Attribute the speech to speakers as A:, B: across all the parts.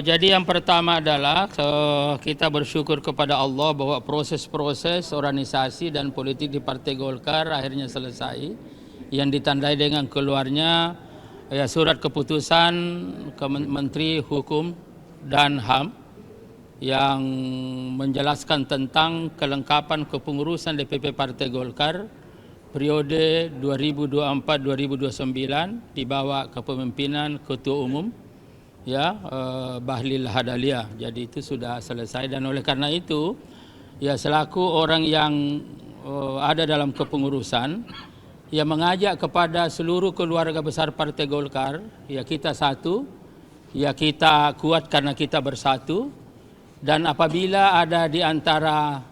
A: Jadi yang pertama adalah kita bersyukur kepada Allah bahwa proses-proses organisasi dan politik di Partai Golkar akhirnya selesai, yang ditandai dengan keluarnya surat keputusan Menteri Hukum dan HAM yang menjelaskan tentang kelengkapan kepengurusan DPP Partai Golkar periode 2024-2029 di bawah kepemimpinan Ketua Umum Bahlil Lahadalia. Jadi itu sudah selesai, dan oleh karena itu selaku orang yang ada dalam kepengurusan mengajak kepada seluruh keluarga besar Partai Golkar, kita satu, kita kuat karena kita bersatu. Dan apabila ada di antara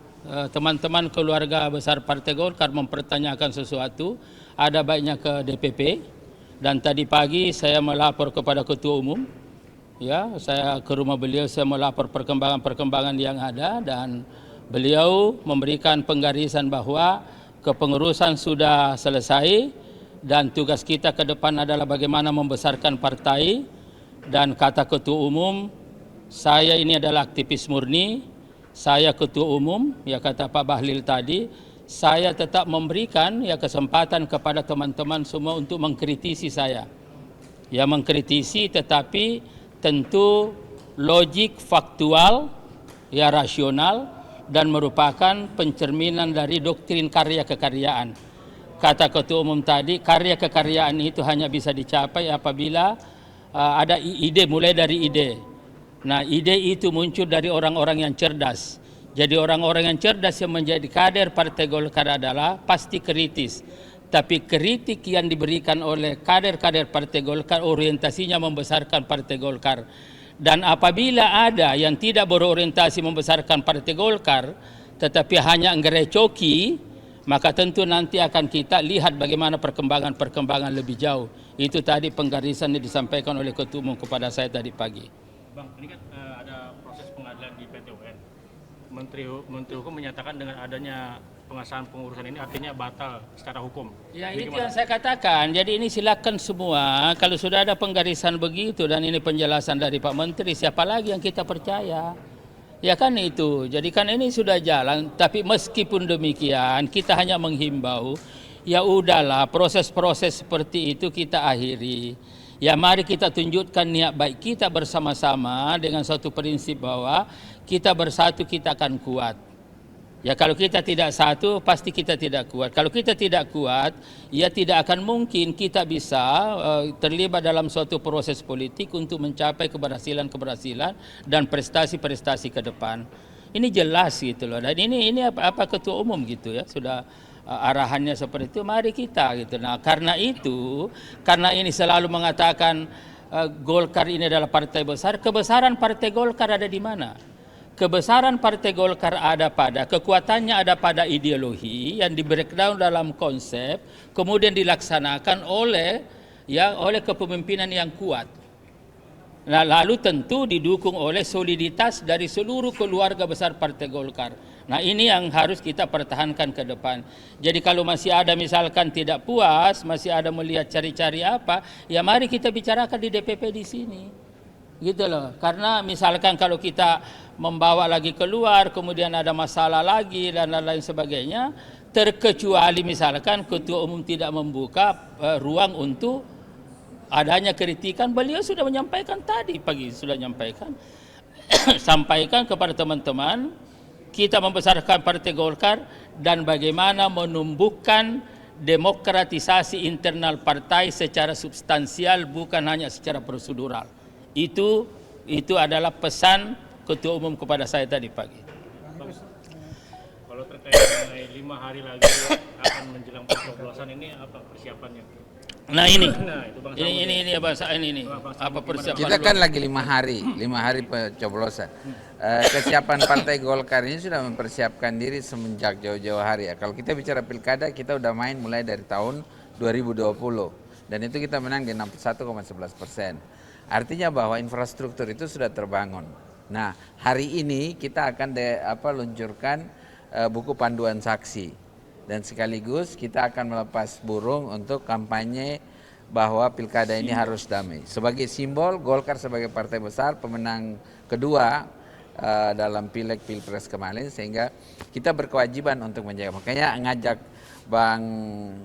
A: teman-teman keluarga besar Partai Golkar mempertanyakan sesuatu, ada baiknya ke DPP. Dan tadi pagi saya melapor kepada Ketua Umum, saya ke rumah beliau, saya melapor perkembangan-perkembangan yang ada, dan beliau memberikan penggarisan bahwa kepengurusan sudah selesai dan tugas kita ke depan adalah bagaimana membesarkan partai. Dan kata Ketua Umum, saya ini adalah aktivis murni, saya Ketua Umum, kata Pak Bahlil tadi, saya tetap memberikan kesempatan kepada teman-teman semua untuk mengkritisi saya. Mengkritisi tetapi tentu logik, faktual, rasional, dan merupakan pencerminan dari doktrin karya kekaryaan. Kata Ketua Umum tadi, karya kekaryaan itu hanya bisa dicapai apabila ada ide, mulai dari ide. Nah, ide itu muncul dari orang-orang yang cerdas. Jadi orang-orang yang cerdas yang menjadi kader Partai Golkar adalah pasti kritis. Tapi kritik yang diberikan oleh kader-kader Partai Golkar orientasinya membesarkan Partai Golkar. Dan apabila ada yang tidak berorientasi membesarkan Partai Golkar, tetapi hanya ngerecoki, maka tentu nanti akan kita lihat bagaimana perkembangan lebih jauh. Itu tadi penggarisan yang disampaikan oleh Ketua Umum kepada saya tadi pagi.
B: Bang, ini kan ada proses pengadilan di PT UN. Menteri Hukum menyatakan dengan adanya pengesahan pengurusan ini artinya batal secara hukum.
A: Itu yang saya katakan. Jadi ini silakan semua, kalau sudah ada penggarisan begitu dan ini penjelasan dari Pak Menteri, siapa lagi yang kita percaya? Kan itu. Jadi kan ini sudah jalan, tapi meskipun demikian kita hanya menghimbau, udahlah proses-proses seperti itu kita akhiri. Mari kita tunjukkan niat baik kita bersama-sama dengan satu prinsip bahwa kita bersatu kita akan kuat. Kalau kita tidak satu pasti kita tidak kuat. Kalau kita tidak kuat, tidak akan mungkin kita bisa terlibat dalam suatu proses politik untuk mencapai keberhasilan-keberhasilan dan prestasi-prestasi ke depan. Ini jelas gitu loh. Dan ini apa Ketua Umum gitu sudah arahannya seperti itu, mari kita gitu. Nah, karena ini selalu mengatakan Golkar ini adalah partai besar. Kebesaran Partai Golkar ada di mana? Kebesaran Partai Golkar ada pada kekuatannya, ada pada ideologi yang di breakdown dalam konsep, kemudian dilaksanakan oleh kepemimpinan yang kuat. Nah, lalu tentu didukung oleh soliditas dari seluruh keluarga besar Partai Golkar. Nah, ini yang harus kita pertahankan ke depan. Jadi kalau masih ada misalkan tidak puas, masih ada melihat cari-cari apa, mari kita bicarakan di DPP di sini. Gitu loh. Karena misalkan kalau kita membawa lagi keluar, kemudian ada masalah lagi dan lain-lain sebagainya, terkecuali misalkan Ketua Umum tidak membuka ruang untuk adanya kritikan. Beliau sudah menyampaikan tadi pagi, sudah menyampaikan sampaikan kepada teman-teman, kita membesarkan Partai Golkar dan bagaimana menumbuhkan demokratisasi internal partai secara substansial, bukan hanya secara prosedural. Itu adalah pesan Ketua Umum kepada saya tadi pagi.
B: Kalau terkait mengenai 5 hari lagi akan menjelang pencoblosan, ini apa persiapannya?
A: Nah ini
C: apa persiapan? Kita kan lagi 5 hari pencoblosan. Kesiapan Partai Golkar ini sudah mempersiapkan diri semenjak jauh-jauh hari. Kalau kita bicara pilkada, kita udah main mulai dari tahun 2020 dan itu kita menang di 61,11%. Artinya bahwa infrastruktur itu sudah terbangun. Nah, hari ini kita akan luncurkan buku panduan saksi dan sekaligus kita akan melepas burung untuk kampanye bahwa pilkada ini harus damai. Sebagai simbol, Golkar sebagai partai besar, pemenang kedua dalam pileg pilpres kemarin, sehingga kita berkewajiban untuk menjaga. Makanya ngajak Bang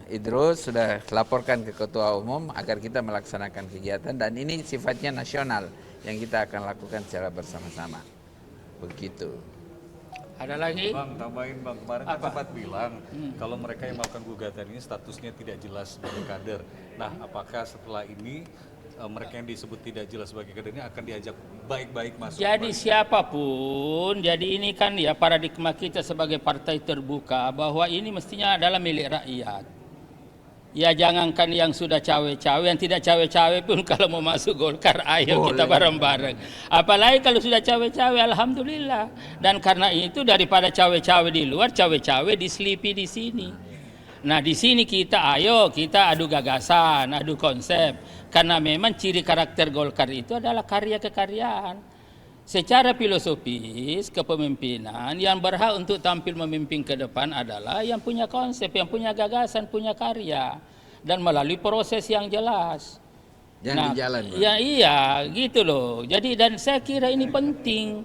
C: Idrus sudah laporkan ke Ketua Umum agar kita melaksanakan kegiatan, dan ini sifatnya nasional yang kita akan lakukan secara bersama-sama. Begitu.
A: Ada lagi?
D: Bang, tambahin Bang, kemarin kan sempat bilang kalau mereka yang melakukan gugatan ini statusnya tidak jelas sebagai kader. Nah, apakah setelah ini mereka yang disebut tidak jelas sebagai kader ini akan diajak baik-baik masuk?
A: Jadi siapapun, jadi ini kan ya paradigma kita sebagai partai terbuka bahwa ini mestinya adalah milik rakyat. Ya jangankan yang sudah cawe-cawe, yang tidak cawe-cawe pun kalau mau masuk Golkar, ayo kita bareng-bareng. Apalagi kalau sudah cawe-cawe, alhamdulillah. Dan karena itu daripada cawe-cawe di luar, cawe-cawe diselipi di sini. Nah di sini kita adu gagasan, adu konsep. Karena memang ciri karakter Golkar itu adalah karya kekaryaan. Secara filosofis kepemimpinan yang berhak untuk tampil memimpin ke depan adalah yang punya konsep, yang punya gagasan, punya karya, dan melalui proses yang jelas.
C: Jangan di jalan, Bang.
A: Ya iya, gitu loh. Jadi dan saya kira ini penting.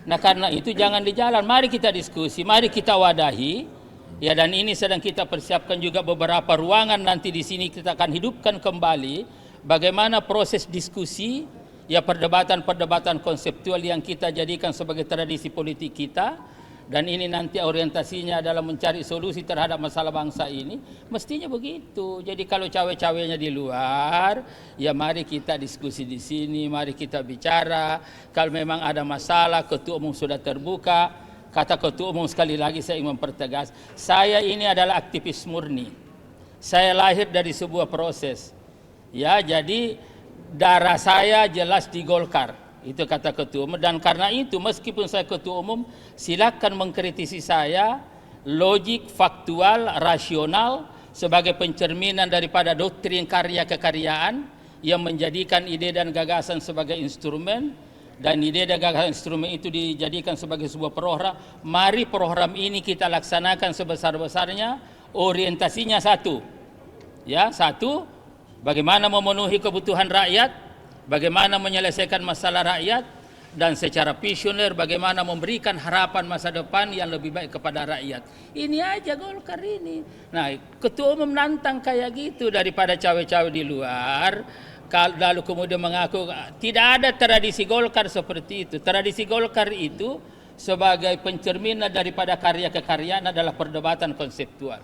A: Nah karena itu jangan di jalan. Mari kita diskusi, mari kita wadahi. Ya dan ini sedang kita persiapkan juga beberapa ruangan nanti di sini kita akan hidupkan kembali bagaimana proses diskusi, ya perdebatan-perdebatan konseptual yang kita jadikan sebagai tradisi politik kita, dan ini nanti orientasinya adalah mencari solusi terhadap masalah bangsa ini, mestinya begitu. Jadi kalau cawe-cawenya di luar, ya mari kita diskusi di sini, mari kita bicara. Kalau memang ada masalah, Ketua Umum sudah terbuka. Kata Ketua Umum sekali lagi saya ingin mempertegas, saya ini adalah aktivis murni. Saya lahir dari sebuah proses. Ya, jadi darah saya jelas di Golkar, itu kata Ketua Umum. Dan karena itu meskipun saya Ketua Umum, silakan mengkritisi saya, logik, faktual, rasional, sebagai pencerminan daripada doktrin karya kekaryaan yang menjadikan ide dan gagasan sebagai instrumen, dan ide dan gagasan instrumen itu dijadikan sebagai sebuah program. Mari program ini kita laksanakan sebesar-besarnya. Orientasinya satu, ya satu, bagaimana memenuhi kebutuhan rakyat, bagaimana menyelesaikan masalah rakyat, dan secara visioner bagaimana memberikan harapan masa depan yang lebih baik kepada rakyat. Ini aja Golkar ini. Nah, Ketua Umum nantang kayak gitu daripada cawe-cawe di luar. Lalu kemudian mengaku tidak ada tradisi Golkar seperti itu. Tradisi Golkar itu sebagai pencerminan daripada karya kekaryaan adalah perdebatan konseptual,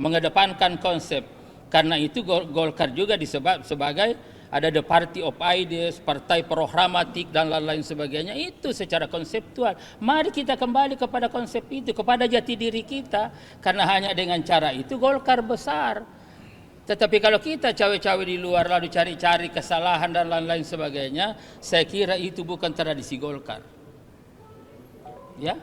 A: mengedepankan konsep. Karena itu Golkar juga disebut sebagai ada the party of ideas, partai programatik dan lain-lain sebagainya. Itu secara konseptual. Mari kita kembali kepada konsep itu, kepada jati diri kita. Karena hanya dengan cara itu Golkar besar. Tetapi kalau kita cawe-cawe di luar lalu cari-cari kesalahan dan lain-lain sebagainya, saya kira itu bukan tradisi Golkar. Ya.